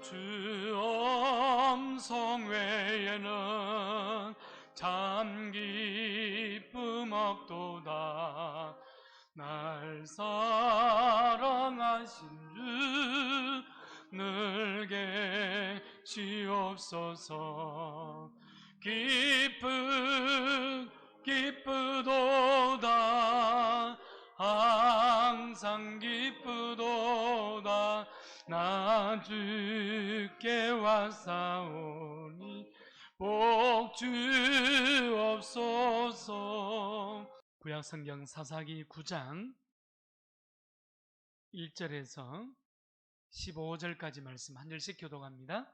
주 음성 외에는 참 기쁨 없도다. 날 사랑하신 주 늘 계시옵소서. 기쁘도다. 항상 기쁘도다. 나 주께 왔사오니 복 주옵소서. 구약성경 사사기 9장 1절에서 15절까지 말씀 한 절씩 교독합니다.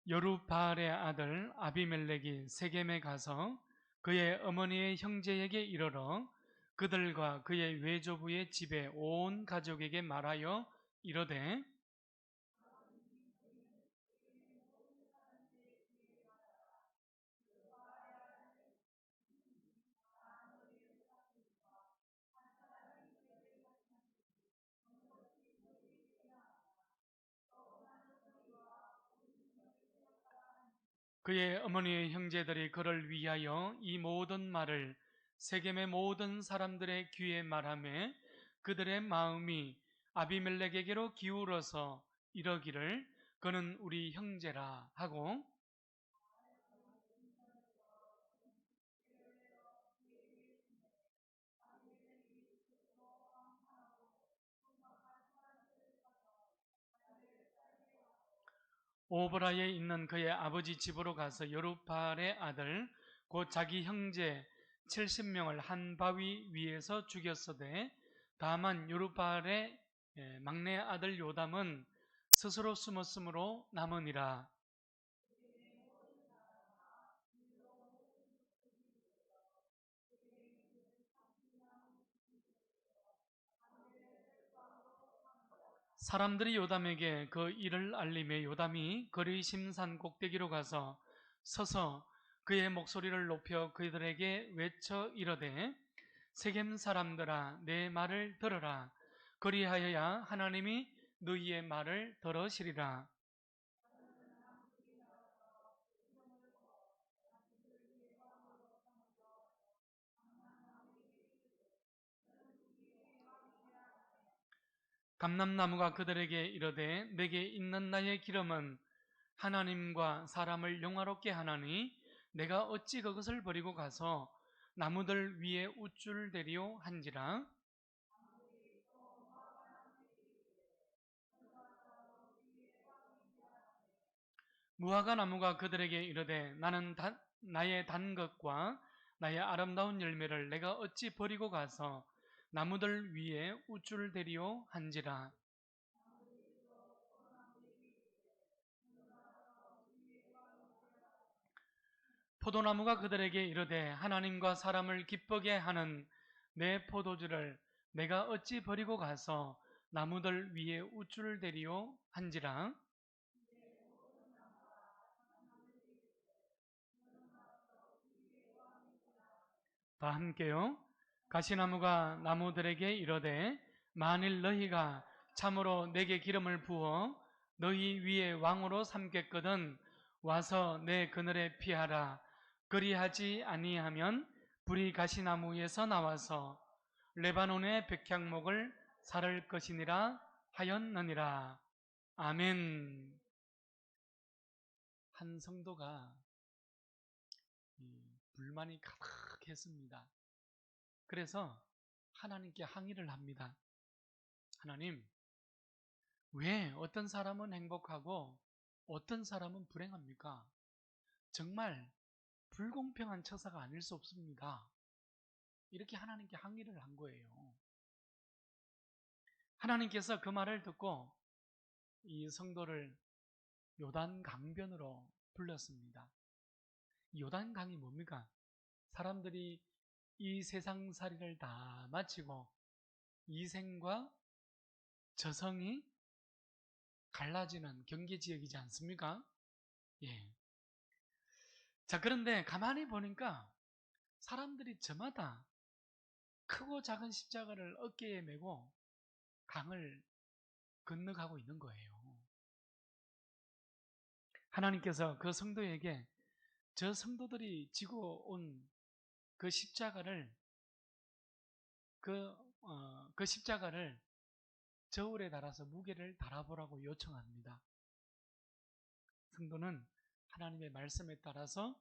여룻바알의 아들 아비멜렉이 세겜에 가서 그의 어머니의 형제에게 이르러 그들과 그의 외조부의 집에 온 가족에게 말하여 이르되 그의 어머니의 형제들이 그를 위하여 이 모든 말을 세겜의 모든 사람들의 귀에 말하매 그들의 마음이 아비멜렉에게로 기울어서 이러기를 그는 우리 형제라 하고 오브라에 있는 그의 아버지 집으로 가서 여룻바알의 아들 곧 자기 형제 70명을 한 바위 위에서 죽였으되 다만 여룻바알의 막내 아들 요담은 스스로 숨었으므로 남으니라. 사람들이 요담에게 그 일을 알림해 요담이 거리심산 꼭대기로 가서 서서 그의 목소리를 높여 그들에게 외쳐 이르되 세겜 사람들아 내 말을 들으라. 그리하여야 하나님이 너희의 말을 들으시리라. 감람나무가 그들에게 이르되 내게 있는 나의 기름은 하나님과 사람을 영화롭게 하나니 내가 어찌 그것을 버리고 가서 나무들 위에 우쭐대리오 한지라. 무화과 나무가 그들에게 이르되 나는 나의 단 것과 나의 아름다운 열매를 내가 어찌 버리고 가서 나무들 위에 우쭐대리오 한지라. 포도나무가 그들에게 이르되 하나님과 사람을 기쁘게 하는 내 포도주를 내가 어찌 버리고 가서 나무들 위에 우쭐대리오 한지라. 다 함께요. 가시나무가 나무들에게 이르되 만일 너희가 참으로 내게 기름을 부어 너희 위에 왕으로 삼겠거든 와서 내 그늘에 피하라. 그리하지 아니하면 불이 가시나무에서 나와서 레바논의 백향목을 사를 것이니라 하였느니라. 아멘. 한 성도가 불만이 가득했습니다. 그래서 하나님께 항의를 합니다. 하나님, 왜 어떤 사람은 행복하고 어떤 사람은 불행합니까? 정말 불공평한 처사가 아닐 수 없습니다. 이렇게 하나님께 항의를 한 거예요. 하나님께서 그 말을 듣고 이 성도를 요단 강변으로 불렀습니다. 요단 강이 뭡니까? 사람들이 이 세상살이를 다 마치고 이생과 저성이 갈라지는 경계지역이지 않습니까? 예. 자, 그런데 가만히 보니까 사람들이 저마다 크고 작은 십자가를 어깨에 메고 강을 건너가고 있는 거예요. 하나님께서 그 성도에게 저 성도들이 지고 온 그 십자가를 그 십자가를 저울에 달아서 무게를 달아보라고 요청합니다. 성도는 하나님의 말씀에 따라서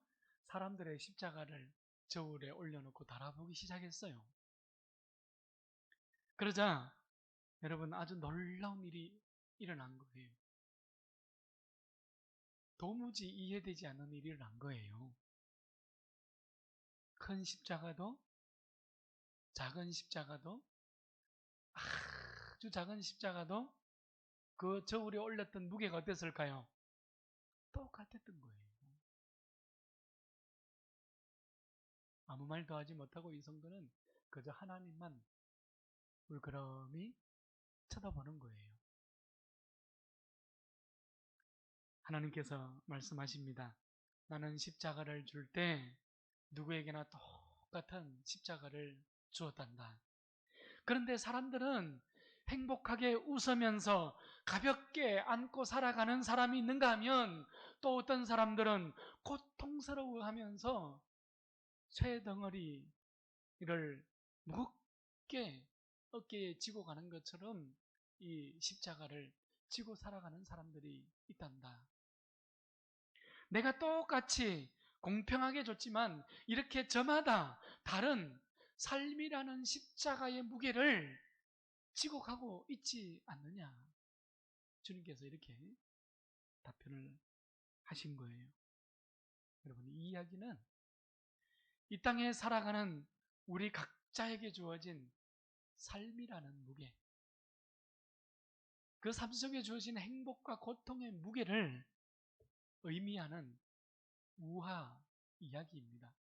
사람들의 십자가를 저울에 올려놓고 달아보기 시작했어요. 그러자 여러분 아주 놀라운 일이 일어난 거예요. 도무지 이해되지 않는 일이 일어난 거예요. 큰 십자가도 작은 십자가도 아주 작은 십자가도 그 저울에 올렸던 무게가 어땠을까요? 똑같았던 거예요. 아무 말도 하지 못하고 이 성도는 그저 하나님만 울그러미 쳐다보는 거예요. 하나님께서 말씀하십니다. 나는 십자가를 줄 때 누구에게나 똑같은 십자가를 주었단다. 그런데 사람들은 행복하게 웃으면서 가볍게 안고 살아가는 사람이 있는가 하면 또 어떤 사람들은 고통스러워하면서 쇠덩어리를 무겁게 어깨에 지고 가는 것처럼 이 십자가를 지고 살아가는 사람들이 있단다. 내가 똑같이 공평하게 줬지만 이렇게 저마다 다른 삶이라는 십자가의 무게를 지고 가고 있지 않느냐. 주님께서 이렇게 답변을 하신 거예요. 여러분, 이 이야기는 이 땅에 살아가는 우리 각자에게 주어진 삶이라는 무게, 그 삶 속에 주어진 행복과 고통의 무게를 의미하는 우화 이야기입니다.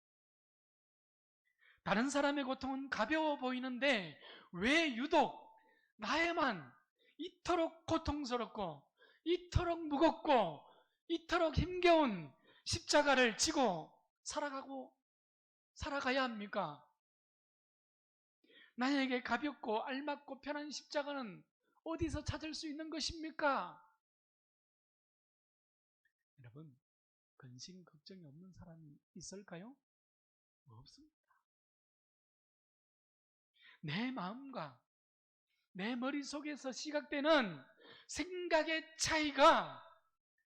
다른 사람의 고통은 가벼워 보이는데 왜 유독 나에만 이토록 고통스럽고 이토록 무겁고 이토록 힘겨운 십자가를 지고 살아가야 합니까? 나에게 가볍고 알맞고 편한 십자가는 어디서 찾을 수 있는 것입니까? 여러분, 근심 걱정이 없는 사람이 있을까요? 없습니다. 내 마음과 내 머릿속에서 시각되는 생각의 차이가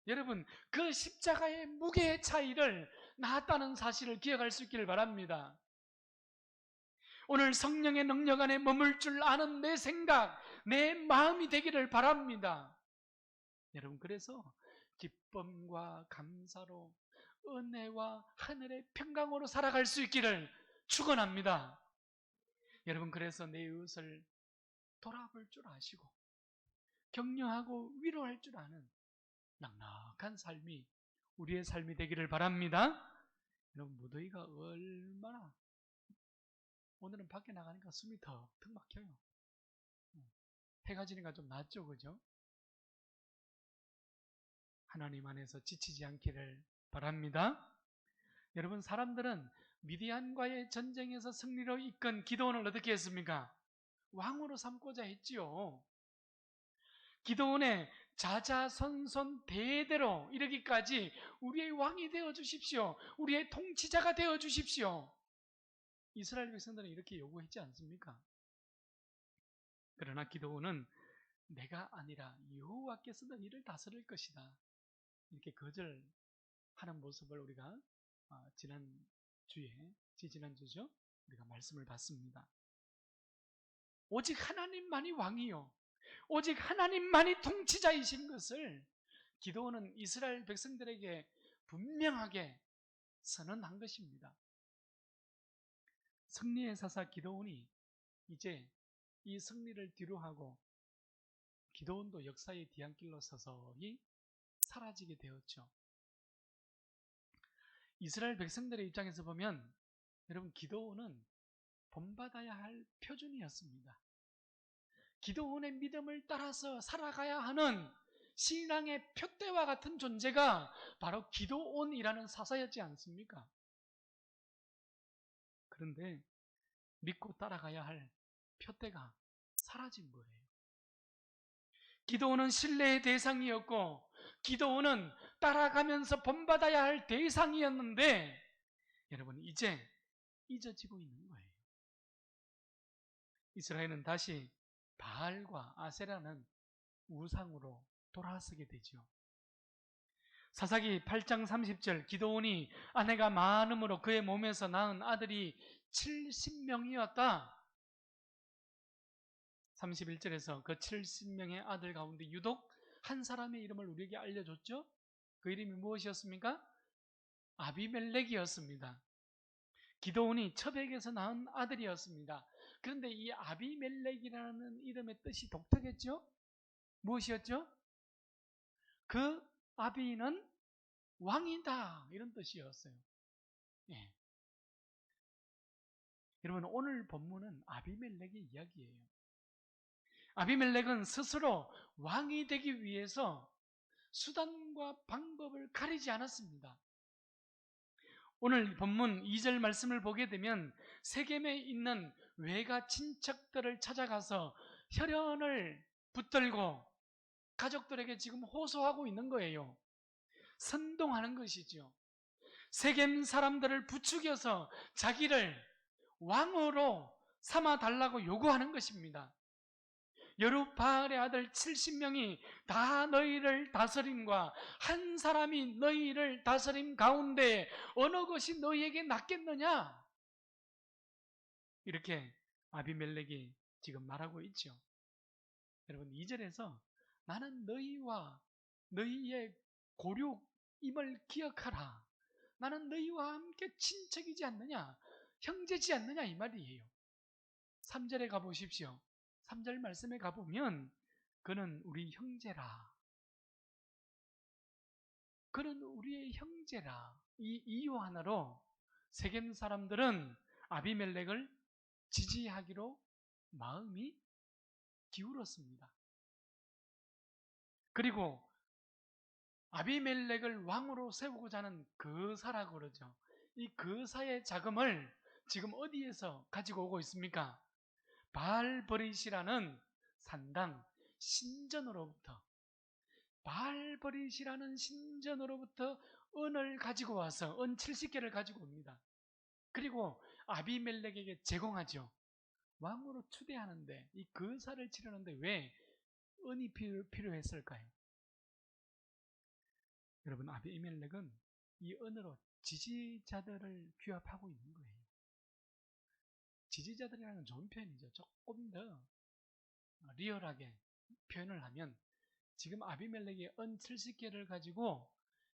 여러분 그 십자가의 무게의 차이를 낳았다는 사실을 기억할 수 있기를 바랍니다. 오늘 성령의 능력 안에 머물 줄 아는 내 생각, 내 마음이 되기를 바랍니다. 여러분, 그래서 기쁨과 감사로 은혜와 하늘의 평강으로 살아갈 수 있기를 축원합니다. 여러분, 그래서 내 이웃을 돌아볼 줄 아시고 격려하고 위로할 줄 아는 넉넉한 삶이 우리의 삶이 되기를 바랍니다. 여러분, 무더위가 얼마나 오늘은 밖에 나가니까 숨이 턱턱 막혀요. 해가 지니까 좀 낫죠, 그죠? 하나님 안에서 지치지 않기를 바랍니다. 여러분, 사람들은 미디안과의 전쟁에서 승리로 이끈 기드온을 어떻게 했습니까? 왕으로 삼고자 했지요. 기드온의 자자손손 대대로 이르기까지 우리의 왕이 되어 주십시오. 우리의 통치자가 되어 주십시오. 이스라엘 백성들은 이렇게 요구했지 않습니까? 그러나 기드온은 내가 아니라 여호와께서는 이를 다스릴 것이다. 이렇게 거절하는 모습을 우리가 지난주죠? 우리가 말씀을 봤습니다. 오직 하나님만이 왕이요. 오직 하나님만이 통치자이신 것을 기드온은 이스라엘 백성들에게 분명하게 선언한 것입니다. 승리의 사사 기드온이 이제 이 승리를 뒤로하고 기드온도 역사의 뒤안길로 서서히 사라지게 되었죠. 이스라엘 백성들의 입장에서 보면 여러분, 기드온은 본받아야 할 표준이었습니다. 기드온의 믿음을 따라서 살아가야 하는 신앙의 표대와 같은 존재가 바로 기드온이라는 사사였지 않습니까? 그런데 믿고 따라가야 할 표대가 사라진 거예요. 기드온은 신뢰의 대상이었고 기드온은 따라가면서 본받아야 할 대상이었는데 여러분 이제 잊어지고 있는 거예요. 이스라엘은 다시 바알과 아세라는 우상으로 돌아서게 되죠. 사사기 8장 30절 기드온이 아내가 많음으로 그의 몸에서 낳은 아들이 70명이었다. 31절에서 그 70명의 아들 가운데 유독 한 사람의 이름을 우리에게 알려줬죠. 그 이름이 무엇이었습니까? 아비멜렉이었습니다. 기드온이 첩에게서 낳은 아들이었습니다. 그런데 이 아비멜렉이라는 이름의 뜻이 독특했죠. 무엇이었죠? 그 아비는 왕이다 이런 뜻이었어요. 예. 여러분 오늘 본문은 아비멜렉의 이야기예요. 아비멜렉은 스스로 왕이 되기 위해서 수단과 방법을 가리지 않았습니다. 오늘 본문 2절 말씀을 보게 되면 세겜에 있는 외가 친척들을 찾아가서 혈연을 붙들고 가족들에게 지금 호소하고 있는 거예요. 선동하는 것이죠. 세겜 사람들을 부추겨서 자기를 왕으로 삼아 달라고 요구하는 것입니다. 여룹바알의 아들 70명이 다 너희를 다스림과 한 사람이 너희를 다스림 가운데 어느 것이 너희에게 낫겠느냐? 이렇게 아비멜렉이 지금 말하고 있죠. 여러분 2절에서 나는 너희와 너희의 고륙임을 기억하라. 나는 너희와 함께 친척이지 않느냐? 형제지 않느냐? 이 말이에요. 3절에 가보십시오. 3절 말씀에 가보면 그는 우리 형제라. 그는 우리의 형제라. 이 이유 하나로 세겜 사람들은 아비멜렉을 지지하기로 마음이 기울었습니다. 그리고 아비멜렉을 왕으로 세우고자 하는 거사라고 그러죠. 이 거사의 자금을 지금 어디에서 가지고 오고 있습니까? 바알버릿이라는 산당 신전으로부터 바알버릿이라는 신전으로부터 은을 가지고 와서 은 70개를 가지고 옵니다. 그리고 아비멜렉에게 제공하죠. 왕으로 추대하는데 이 거사를 치르는데 왜 은이 필요했을까요? 여러분 아비멜렉은 이 은으로 지지자들을 규합하고 있는 거예요. 지지자들이라는 건 좋은 표현이죠. 조금 더 리얼하게 표현을 하면 지금 아비멜렉이 은 70개를 가지고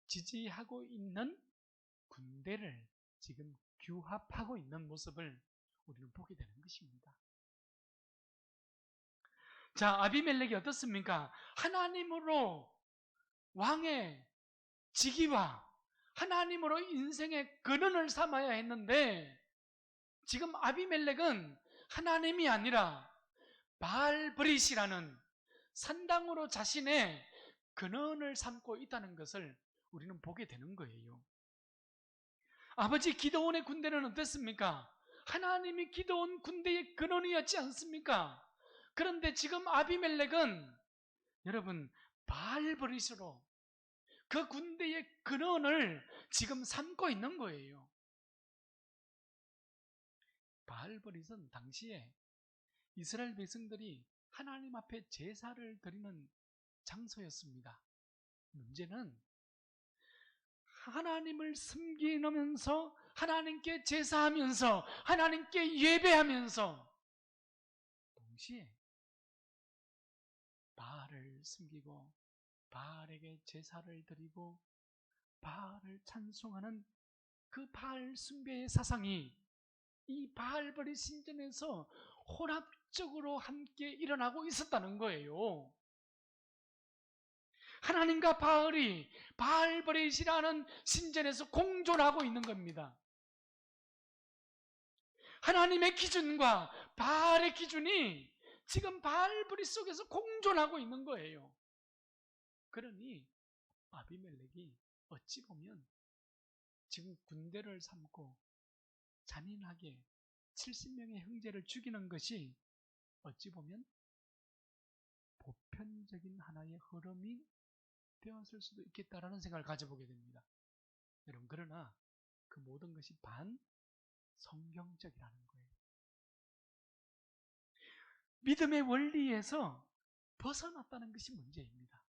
지지하고 있는 군대를 지금 규합하고 있는 모습을 우리는 보게 되는 것입니다. 자, 아비멜렉이 어떻습니까? 하나님으로 왕의 직위와 하나님으로 인생의 근원을 삼아야 했는데 지금 아비멜렉은 하나님이 아니라 바알브릿이라는 산당으로 자신의 근원을 삼고 있다는 것을 우리는 보게 되는 거예요. 아버지 기드온의 군대는 어땠습니까? 하나님이 기드온 군대의 근원이었지 않습니까? 그런데 지금 아비멜렉은 여러분 바알브릿으로 그 군대의 근원을 지금 삼고 있는 거예요. 바알브릿은 당시에 이스라엘 백성들이 하나님 앞에 제사를 드리는 장소였습니다. 문제는 하나님을 섬기면서 하나님께 제사하면서 하나님께 예배하면서 동시에 바알을 섬기고 바알에게 제사를 드리고 바알을 찬송하는 그 바알 숭배의 사상이 이 바알버릿 신전에서 혼합적으로 함께 일어나고 있었다는 거예요. 하나님과 바알이 바알버릿이라는 신전에서 공존하고 있는 겁니다. 하나님의 기준과 바알의 기준이 지금 바알버릿 속에서 공존하고 있는 거예요. 그러니 아비멜렉이 어찌 보면 지금 군대를 삼고 잔인하게 70명의 형제를 죽이는 것이 어찌 보면 보편적인 하나의 흐름이 되었을 수도 있겠다라는 생각을 가져보게 됩니다. 여러분, 그러나 그 모든 것이 반성경적이라는 거예요. 믿음의 원리에서 벗어났다는 것이 문제입니다.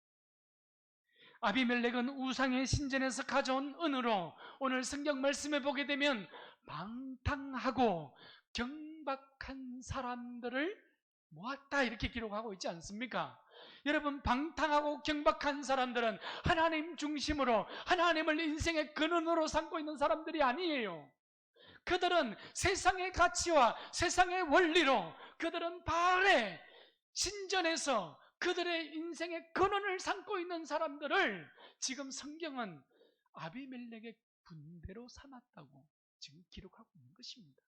아비멜렉은 우상의 신전에서 가져온 은으로 오늘 성경 말씀에 보게 되면 방탕하고 경박한 사람들을 모았다 이렇게 기록하고 있지 않습니까? 여러분, 방탕하고 경박한 사람들은 하나님 중심으로 하나님을 인생의 근원으로 삼고 있는 사람들이 아니에요. 그들은 세상의 가치와 세상의 원리로 그들은 바알의 신전에서 그들의 인생의 근원을 삼고 있는 사람들을 지금 성경은 아비멜렉의 군대로 삼았다고 지금 기록하고 있는 것입니다.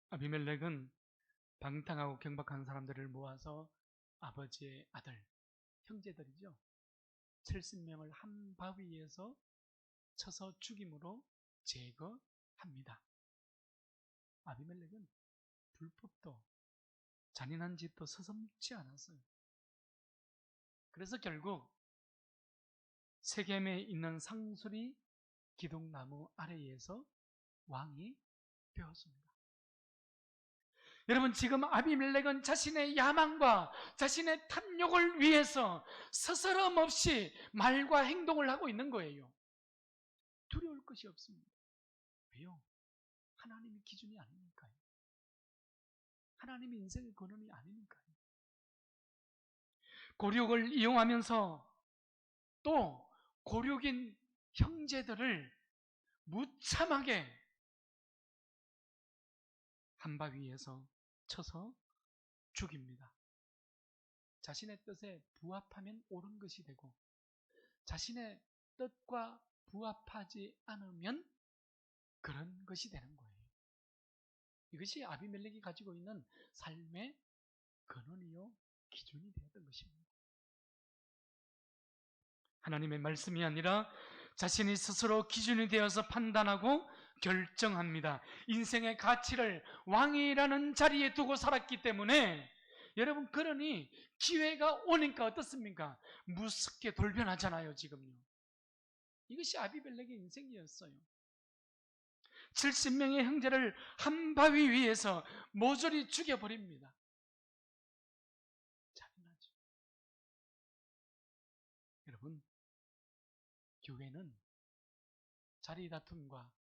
아비멜렉은 방탕하고 경박한 사람들을 모아서 아버지의 아들, 형제들이죠. 70명을 한 바위에서 쳐서 죽임으로 제거합니다. 아비멜렉은 불법도 잔인한 짓도 서슴지 않았어요. 그래서 결국 세겜에 있는 상수리 기둥나무 아래에서 왕이 되었습니다. 여러분, 지금 아비멜렉은 자신의 야망과 자신의 탐욕을 위해서 스스럼 없이 말과 행동을 하고 있는 거예요. 두려울 것이 없습니다. 왜요? 하나님이 기준이 아니니까요. 하나님이 인생의 근원이 아니니까요. 고력을 이용하면서 또 고력인 형제들을 무참하게 한바위에서 쳐서 죽입니다. 자신의 뜻에 부합하면 옳은 것이 되고 자신의 뜻과 부합하지 않으면 그런 것이 되는 거예요. 이것이 아비멜렉이 가지고 있는 삶의 근원이요 기준이 되었던 것입니다. 하나님의 말씀이 아니라 자신이 스스로 기준이 되어서 판단하고 결정합니다. 인생의 가치를 왕이라는 자리에 두고 살았기 때문에 여러분, 그러니 기회가 오니까 어떻습니까? 무섭게 돌변하잖아요. 지금요. 이것이 아비멜렉의 인생이었어요. 70명의 형제를 한 바위 위에서 모조리 죽여버립니다. 잔인하죠. 여러분, 교회는 자리 다툼과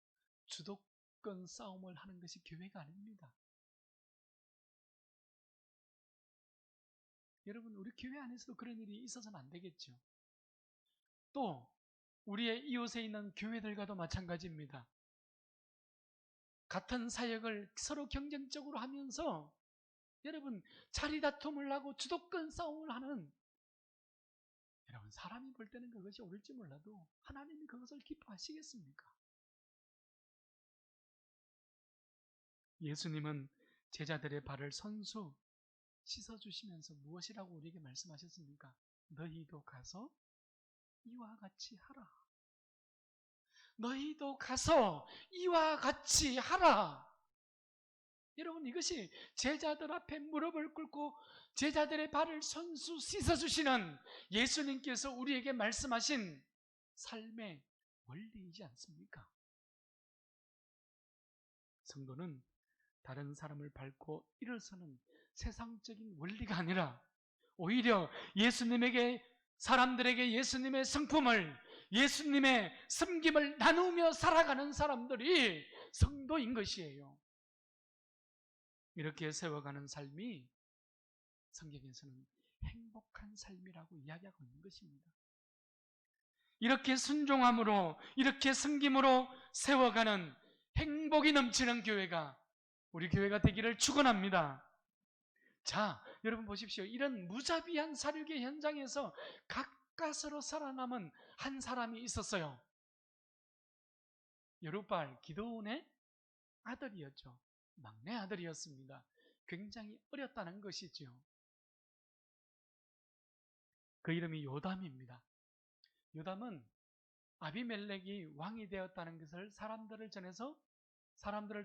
주도권 싸움을 하는 것이 교회가 아닙니다. 여러분, 우리 교회 안에서도 그런 일이 있어서는 안 되겠죠. 또 우리의 이웃에 있는 교회들과도 마찬가지입니다. 같은 사역을 서로 경쟁적으로 하면서 여러분, 자리 다툼을 하고 주도권 싸움을 하는, 여러분, 사람이 볼 때는 그것이 옳을지 몰라도 하나님이 그것을 기뻐하시겠습니까? 예수님은 제자들의 발을 선수 씻어주시면서 무엇이라고 우리에게 말씀하셨습니까? 너희도 가서 이와 같이 하라. 너희도 가서 이와 같이 하라. 여러분, 이것이 제자들 앞에 무릎을 꿇고 제자들의 발을 선수 씻어주시는 예수님께서 우리에게 말씀하신 삶의 원리이지 않습니까? 성도는 다른 사람을 밟고 일어서는 세상적인 원리가 아니라 오히려 예수님에게, 사람들에게 예수님의 성품을, 예수님의 섬김을 나누며 살아가는 사람들이 성도인 것이에요. 이렇게 세워가는 삶이 성경에서는 행복한 삶이라고 이야기하고 있는 것입니다. 이렇게 순종함으로, 이렇게 섬김으로 세워가는 행복이 넘치는 교회가 우리 교회가 되기를 축원합니다. 자, 여러분 보십시오. 이런 무자비한 사륙의 현장에서 가까스로 살아남은 한 사람이 있었어요. 여룻바알, 기드온의 아들이었죠. 막내 아들이었습니다. 굉장히 어렸다는 것이죠. 그 이름이 요담입니다. 요담은 아비멜렉이 왕이 되었다는 것을 사람들을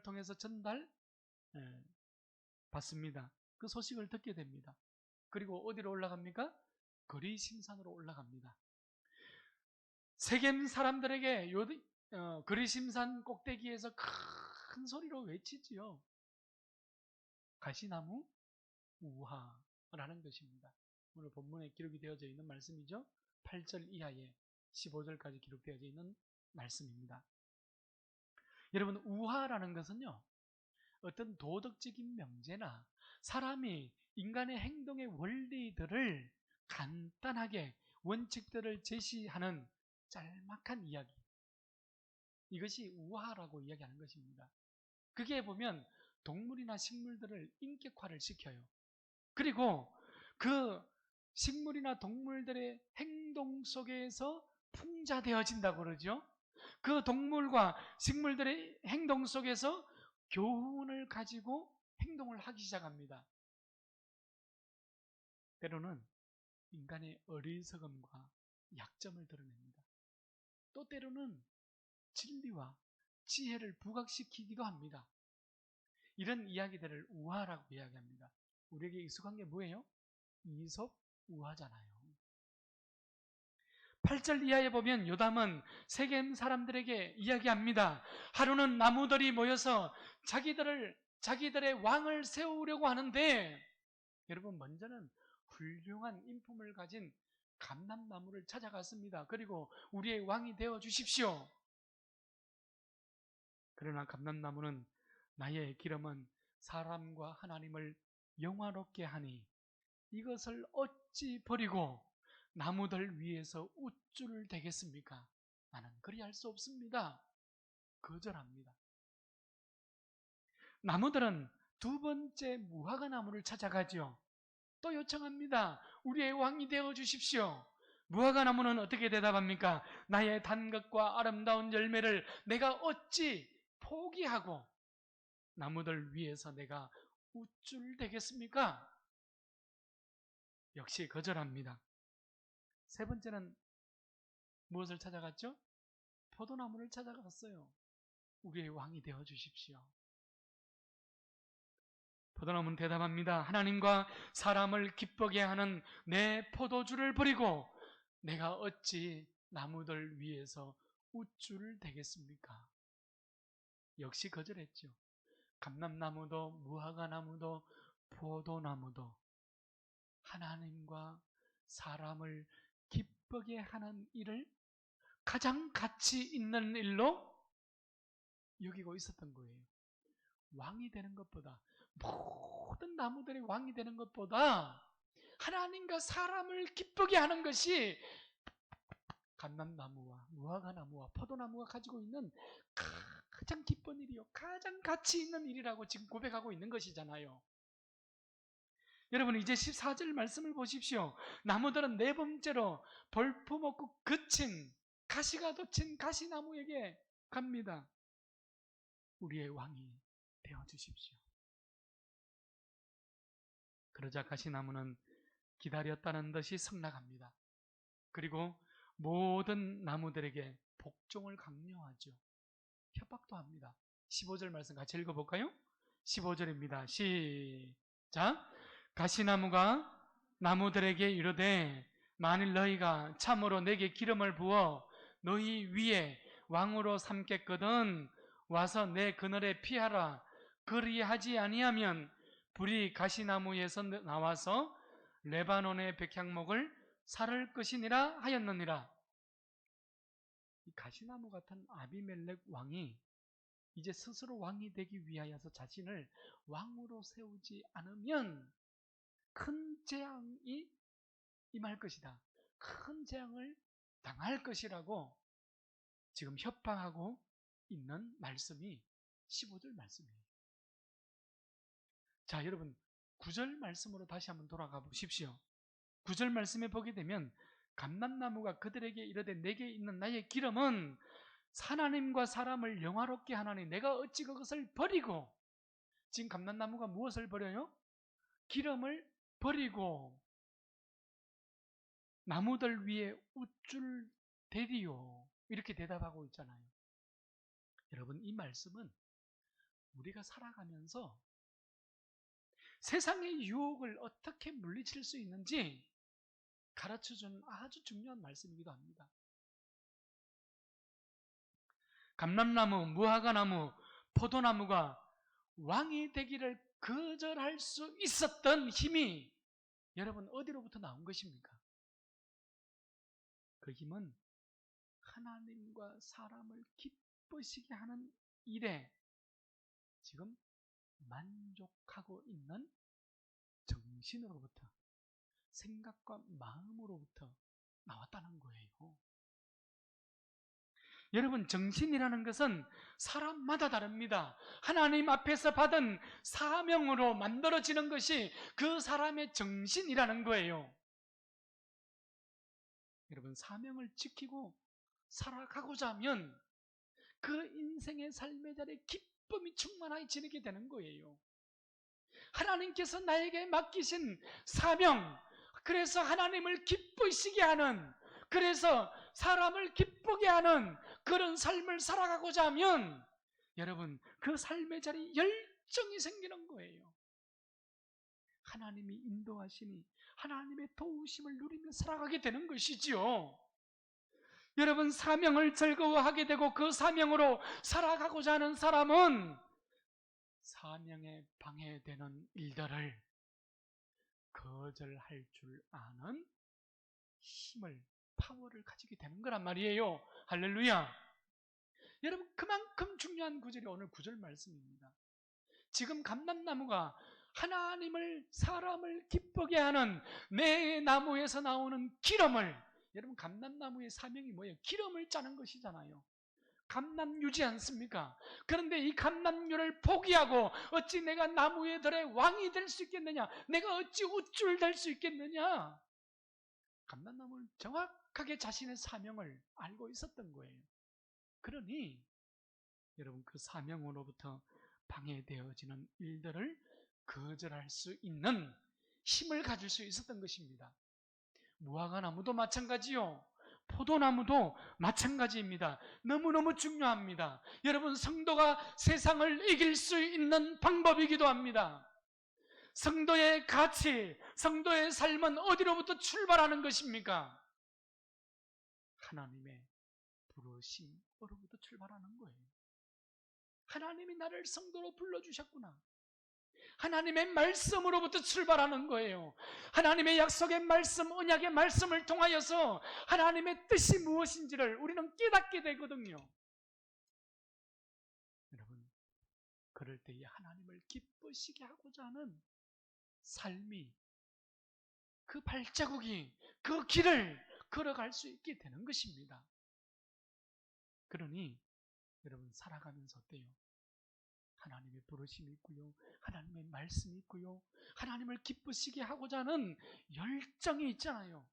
통해서 전달 받습니다. 그 소식을 듣게 됩니다. 그리고 어디로 올라갑니까? 거리심산으로 올라갑니다. 세겜 사람들에게 거리심산 꼭대기에서 큰 소리로 외치지요. 가시나무 우하라는 것입니다. 오늘 본문에 기록이 되어져 있는 말씀이죠. 8절 이하에 15절까지 기록되어져 있는 말씀입니다. 여러분, 우하라는 것은요, 어떤 도덕적인 명제나 사람이 인간의 행동의 원리들을 간단하게 원칙들을 제시하는 짤막한 이야기, 이것이 우화라고 이야기하는 것입니다. 그게 보면 동물이나 식물들을 인격화를 시켜요. 그리고 그 식물이나 동물들의 행동 속에서 풍자되어진다고 그러죠. 그 동물과 식물들의 행동 속에서 교훈을 가지고 행동을 하기 시작합니다. 때로는 인간의 어리석음과 약점을 드러냅니다. 또 때로는 진리와 지혜를 부각시키기도 합니다. 이런 이야기들을 우화라고 이야기합니다. 우리에게 익숙한 게 뭐예요? 이솝 우화잖아요. 8절 이하에 보면 요담은 세겜 사람들에게 이야기합니다. 하루는 나무들이 모여서 자기들의 왕을 세우려고 하는데, 여러분, 먼저는 훌륭한 인품을 가진 감람나무를 찾아갔습니다. 그리고 우리의 왕이 되어 주십시오. 그러나 감람나무는 나의 기름은 사람과 하나님을 영화롭게 하니 이것을 어찌 버리고 나무들 위에서 우쭐 대겠습니까? 나는 그리할 수 없습니다. 거절합니다. 나무들은 두 번째 무화과 나무를 찾아가죠. 또 요청합니다. 우리의 왕이 되어 주십시오. 무화과 나무는 어떻게 대답합니까? 나의 단 것과 아름다운 열매를 내가 어찌 포기하고 나무들 위에서 내가 우쭐 대겠습니까? 역시 거절합니다. 세 번째는 무엇을 찾아갔죠? 포도나무를 찾아갔어요. 우리의 왕이 되어 주십시오. 포도나무는 대답합니다. 하나님과 사람을 기쁘게 하는 내 포도주를 버리고 내가 어찌 나무들 위에서 우쭐 대겠습니까? 역시 거절했죠. 감람나무도 무화과나무도 포도나무도 하나님과 사람을 기쁘게 하는 일을 가장 가치 있는 일로 여기고 있었던 거예요. 왕이 되는 것보다, 모든 나무들이 왕이 되는 것보다 하나님과 사람을 기쁘게 하는 것이 감람나무와 무화과나무와 포도나무가 가지고 있는 가장 기쁜 일이요, 가장 가치 있는 일이라고 지금 고백하고 있는 것이잖아요. 여러분, 이제 14절 말씀을 보십시오. 나무들은 네 번째로 볼품없고 거친 가시가 돋친 가시나무에게 갑니다. 우리의 왕이 되어주십시오. 그러자 가시나무는 기다렸다는 듯이 승낙합니다. 그리고 모든 나무들에게 복종을 강요하죠. 협박도 합니다. 15절 말씀 같이 읽어볼까요? 15절입니다. 시작. 가시나무가 나무들에게 이르되 만일 너희가 참으로 내게 기름을 부어 너희 위에 왕으로 삼겠거든 와서 내 그늘에 피하라. 그리하지 아니하면 불이 가시나무에서 나와서 레바논의 백향목을 살을 것이니라 하였느니라. 이 가시나무 같은 아비멜렉 왕이 이제 스스로 왕이 되기 위하여서 자신을 왕으로 세우지 않으면 큰 재앙이 임할 것이다. 큰 재앙을 당할 것이라고 지금 협박하고 있는 말씀이 15절 말씀이에요. 자, 여러분 9절 말씀으로 다시 한번 돌아가 보십시오. 9절 말씀에 보게 되면 감람나무가 그들에게 이르되 내게 있는 나의 기름은 하나님과 사람을 영화롭게 하나니 내가 어찌 그것을 버리고, 지금 감람나무가 무엇을 버려요? 기름을 버리고 나무들 위에 우쭐 대리요, 이렇게 대답하고 있잖아요. 여러분, 이 말씀은 우리가 살아가면서 세상의 유혹을 어떻게 물리칠 수 있는지 가르쳐주는 아주 중요한 말씀이기도 합니다. 감람나무, 무화과나무, 포도나무가 왕이 되기를 거절할 수 있었던 힘이 여러분 어디로부터 나온 것입니까? 그 힘은 하나님과 사람을 기쁘시게 하는 일에 지금 만족하고 있는 정신으로부터, 생각과 마음으로부터 나왔다는 거예요. 여러분, 정신이라는 것은 사람마다 다릅니다. 하나님 앞에서 받은 사명으로 만들어지는 것이 그 사람의 정신이라는 거예요. 여러분, 사명을 지키고 살아가고자 하면 그 인생의 삶의 자리에 기쁨이 충만하게 지니게 되는 거예요. 하나님께서 나에게 맡기신 사명, 그래서 하나님을 기쁘시게 하는, 그래서 사람을 기쁘게 하는 그런 삶을 살아가고자 하면 여러분, 그 삶의 자리에 열정이 생기는 거예요. 하나님이 인도하시니 하나님의 도우심을 누리며 살아가게 되는 것이지요. 여러분, 사명을 즐거워하게 되고 그 사명으로 살아가고자 하는 사람은 사명에 방해되는 일들을 거절할 줄 아는 힘을, 파워를 가지게 되는 거란 말이에요. 할렐루야. 여러분, 그만큼 중요한 구절이 오늘 9절 말씀입니다. 지금 감람나무가 하나님을, 사람을 기쁘게 하는 내 나무에서 나오는 기름을, 여러분, 감람나무의 사명이 뭐예요? 기름을 짜는 것이잖아요. 감람유지 않습니까? 그런데 이 감람유를 포기하고 어찌 내가 나무의 들의 왕이 될 수 있겠느냐? 내가 어찌 우쭐 될 수 있겠느냐? 감람나무는 정확하게 자신의 사명을 알고 있었던 거예요. 그러니 여러분, 그 사명으로부터 방해되어지는 일들을 거절할 수 있는 힘을 가질 수 있었던 것입니다. 무화과나무도 마찬가지요. 포도나무도 마찬가지입니다. 너무너무 중요합니다. 여러분, 성도가 세상을 이길 수 있는 방법이기도 합니다. 성도의 가치, 성도의 삶은 어디로부터 출발하는 것입니까? 하나님의 부르심으로부터 출발하는 거예요. 하나님이 나를 성도로 불러주셨구나. 하나님의 말씀으로부터 출발하는 거예요. 하나님의 약속의 말씀, 언약의 말씀을 통하여서 하나님의 뜻이 무엇인지를 우리는 깨닫게 되거든요. 여러분, 그럴 때에 하나님을 기쁘시게 하고자 하는 삶이, 그 발자국이, 그 길을 걸어갈 수 있게 되는 것입니다. 그러니 여러분, 살아가면서 어때요? 하나님의 부르심이 있고요, 하나님의 말씀이 있고요, 하나님을 기쁘시게 하고자 하는 열정이 있잖아요.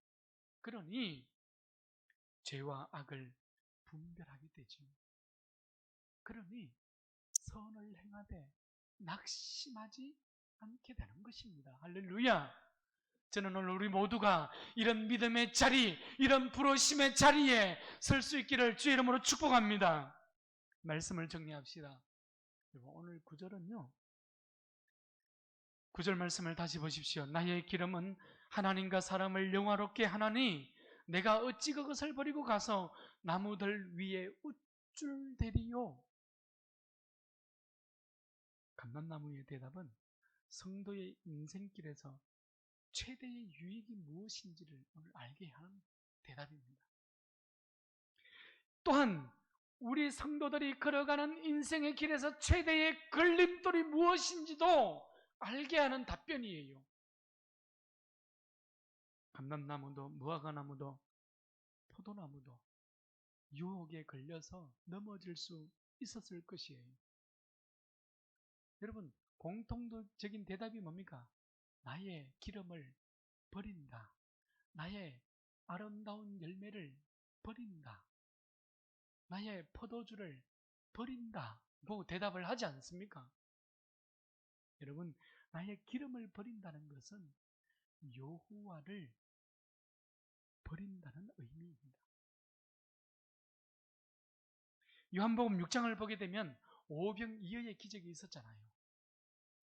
그러니 죄와 악을 분별하게 되죠. 그러니 선을 행하되 낙심하지 않게 되는 것입니다. 할렐루야. 저는 오늘 우리 모두가 이런 믿음의 자리, 이런 부르심의 자리에 설 수 있기를 주의 이름으로 축복합니다. 말씀을 정리합시다. 오늘 9절은요, 9절 말씀을 다시 보십시오. 나의 기름은 하나님과 사람을 영화롭게 하나니 내가 어찌 그것을 버리고 가서 나무들 위에 우쭐대리요. 감람나무의 대답은 성도의 인생길에서 최대의 유익이 무엇인지를 오늘 알게 하는 대답입니다. 또한 우리 성도들이 걸어가는 인생의 길에서 최대의 걸림돌이 무엇인지도 알게 하는 답변이에요. 감람나무도 무화과나무도 포도나무도 유혹에 걸려서 넘어질 수 있었을 것이에요. 여러분, 공통적인 대답이 뭡니까? 나의 기름을 버린다. 나의 아름다운 열매를 버린다. 나의 포도주를 버린다. 뭐 대답을 하지 않습니까? 여러분, 나의 기름을 버린다는 것은 여호와를 버린다는 의미입니다. 요한복음 6장을 보게 되면 오병이어의 기적이 있었잖아요.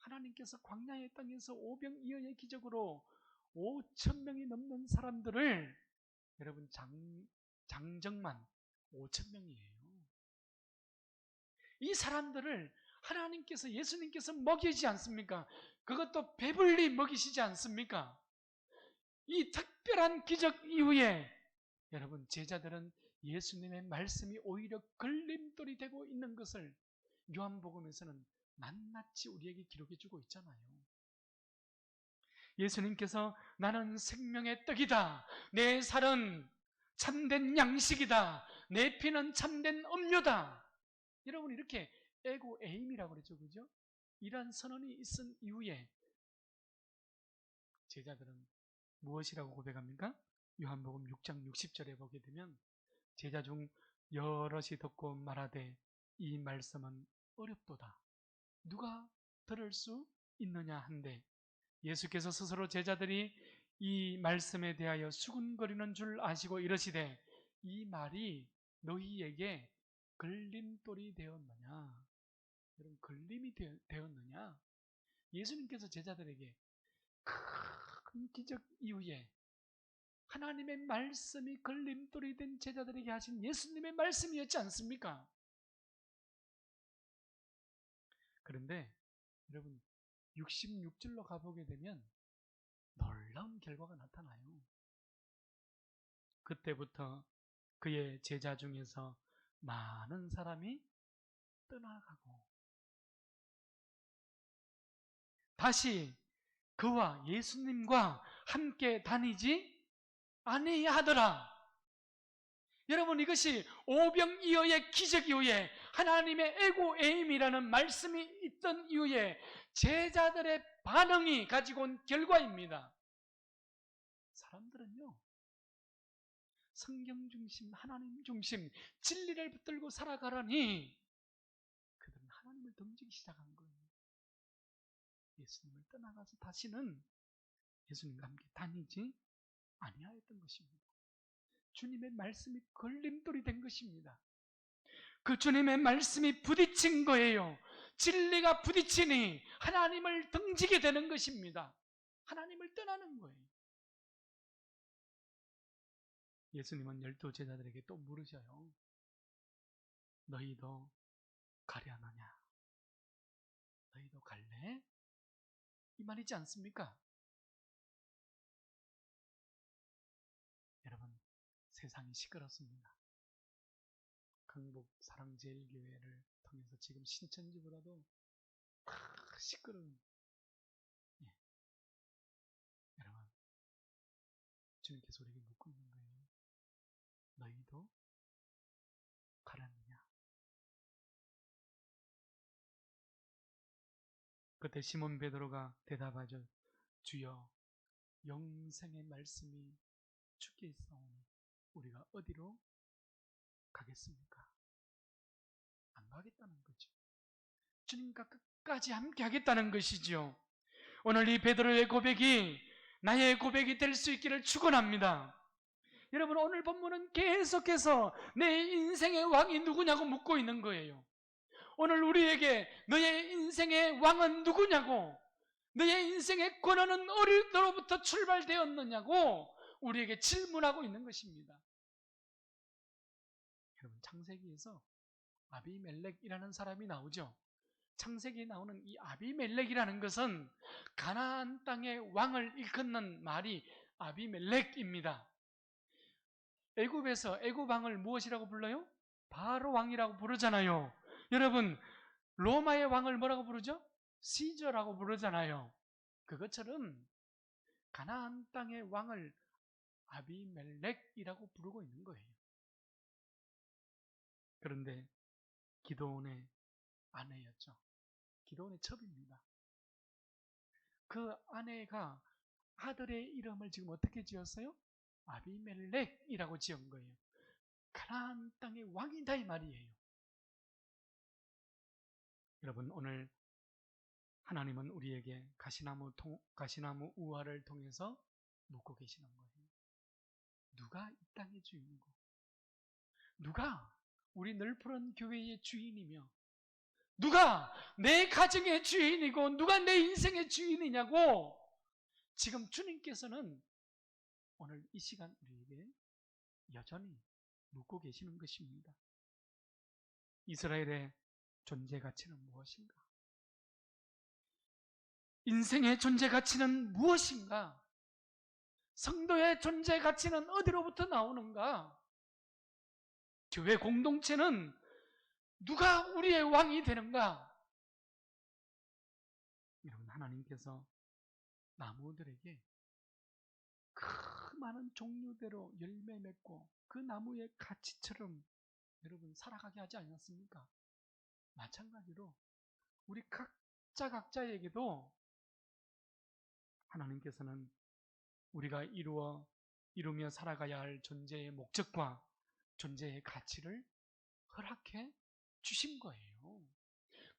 하나님께서 광야의 땅에서 오병이어의 기적으로 5천 명이 넘는 사람들을, 여러분, 장정만 5천 명이에요. 이 사람들을 하나님께서, 예수님께서 먹이지 않습니까? 그것도 배불리 먹이시지 않습니까? 이 특별한 기적 이후에 여러분, 제자들은 예수님의 말씀이 오히려 걸림돌이 되고 있는 것을 요한복음에서는 낱낱이 우리에게 기록해 주고 있잖아요. 예수님께서 나는 생명의 떡이다, 내 살은 참된 양식이다, 내 피는 참된 음료다, 여러분 이렇게 에고 에임이라고 그러죠, 그죠? 이러한 선언이 있은 이후에 제자들은 무엇이라고 고백합니까? 요한복음 6장 60절에 보게 되면 제자 중 여럿이 듣고 말하되 이 말씀은 어렵도다, 누가 들을 수 있느냐 한데, 예수께서 스스로 제자들이 이 말씀에 대하여 수군거리는 줄 아시고 이러시되 이 말이 너희에게 걸림돌이 되었느냐? 여러분, 걸림이 되었느냐? 예수님께서 제자들에게 큰 기적 이후에 하나님의 말씀이 걸림돌이 된 제자들에게 하신 예수님의 말씀이었지 않습니까? 그런데 여러분, 66절로 가보게 되면 놀라운 결과가 나타나요. 그때부터 그의 제자 중에서 많은 사람이 떠나가고 다시 그와 예수님과 함께 다니지 아니하더라. 여러분, 이것이 오병이어의 기적 이후에, 하나님의 에고에임이라는 말씀이 있던 이후에 제자들의 반응이 가지고 온 결과입니다. 사람들은요, 성경 중심, 하나님 중심, 진리를 붙들고 살아가라니 그들은 하나님을 던지기 시작한 거예요. 예수님을 떠나가서 다시는 예수님과 함께 다니지 아니하였던 것입니다. 주님의 말씀이 걸림돌이 된 것입니다. 그 주님의 말씀이 부딪힌 거예요. 진리가 부딪히니 하나님을 등지게 되는 것입니다. 하나님을 떠나는 거예요. 예수님은 12 제자들에게 또 물으셔요. 너희도 가려느냐? 너희도 갈래? 이 말이지 않습니까? 여러분, 세상이 시끄럽습니다. 강북 사랑제일교회를 통해서 지금 신천지보다도 시끄러운, 여러분, 주님께서 우리에게 묻고 있는 거예요. 너희도 가려느냐? 그때 시몬 베드로가 대답하죠. 주여, 영생의 말씀이 주께 있사오니 우리가 어디로 가겠습니까? 안 가겠다는 거죠. 주님과 끝까지 함께 하겠다는 것이죠. 오늘 이 베드로의 고백이 나의 고백이 될 수 있기를 축원합니다. 여러분, 오늘 본문은 계속해서 내 인생의 왕이 누구냐고 묻고 있는 거예요. 오늘 우리에게 너의 인생의 왕은 누구냐고, 너의 인생의 권한은 어릴 때로부터 출발되었느냐고 우리에게 질문하고 있는 것입니다. 여러분, 창세기에서 아비멜렉이라는 사람이 나오죠. 창세기에 나오는 이 아비멜렉이라는 것은 가나안 땅의 왕을 일컫는 말이 아비멜렉입니다. 애굽에서 애굽 왕을 무엇이라고 불러요? 바로 왕이라고 부르잖아요. 여러분, 로마의 왕을 뭐라고 부르죠? 시저라고 부르잖아요. 그것처럼 가나안 땅의 왕을 아비멜렉이라고 부르고 있는 거예요. 그런데 기드온의 아내였죠. 기드온의 첩입니다. 그 아내가 아들의 이름을 지금 어떻게 지었어요? 아비멜렉이라고 지은 거예요. 가나안 땅의 왕이다 이 말이에요. 여러분, 오늘 하나님은 우리에게 가시나무 우화를 통해서 묻고 계시는 거예요. 누가 이 땅의 주인이고, 누가 우리 널푸른 교회의 주인이며, 누가 내 가정의 주인이고 누가 내 인생의 주인이냐고 지금 주님께서는 오늘 이 시간 우리에게 여전히 묻고 계시는 것입니다. 이스라엘의 존재 가치는 무엇인가? 인생의 존재 가치는 무엇인가? 성도의 존재 가치는 어디로부터 나오는가? 교회 공동체는 누가 우리의 왕이 되는가? 여러분, 하나님께서 나무들에게 그 많은 종류대로 열매 맺고 그 나무의 가치처럼 여러분 살아가게 하지 않았습니까? 마찬가지로 우리 각자에게도 하나님께서는 우리가 이루며 살아가야 할 존재의 목적과 존재의 가치를 허락해 주신 거예요.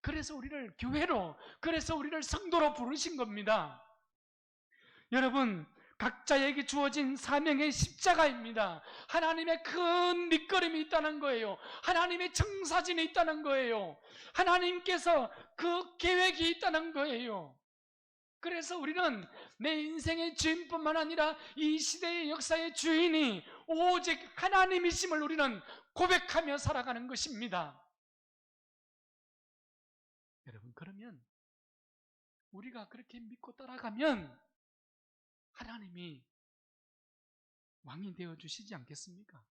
그래서 우리를 교회로, 그래서 우리를 성도로 부르신 겁니다. 여러분, 각자에게 주어진 사명의 십자가입니다. 하나님의 큰 밑거름이 있다는 거예요. 하나님의 청사진이 있다는 거예요. 하나님께서 그 계획이 있다는 거예요. 그래서 우리는 내 인생의 주인뿐만 아니라 이 시대의 역사의 주인이 오직 하나님이심을 우리는 고백하며 살아가는 것입니다. 여러분, 그러면 우리가 그렇게 믿고 따라가면 하나님이 왕이 되어주시지 않겠습니까?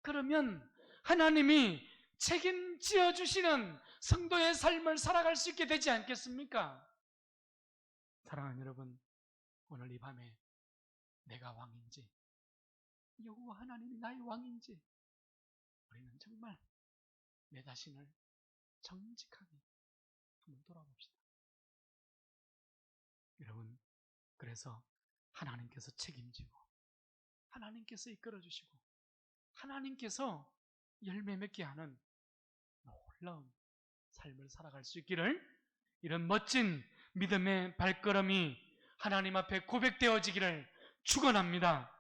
그러면 하나님이 책임지어 주시는 성도의 삶을 살아갈 수 있게 되지 않겠습니까? 사랑하는 여러분, 오늘 이 밤에 내가 왕인지 여호와 하나님이 나의 왕인지 우리는 정말 내 자신을 정직하게 한번 돌아봅시다. 여러분, 그래서 하나님께서 책임지고 하나님께서 이끌어주시고 하나님께서 열매 맺게 하는 놀라운 삶을 살아갈 수 있기를, 이런 멋진 믿음의 발걸음이 하나님 앞에 고백되어지기를 축원합니다.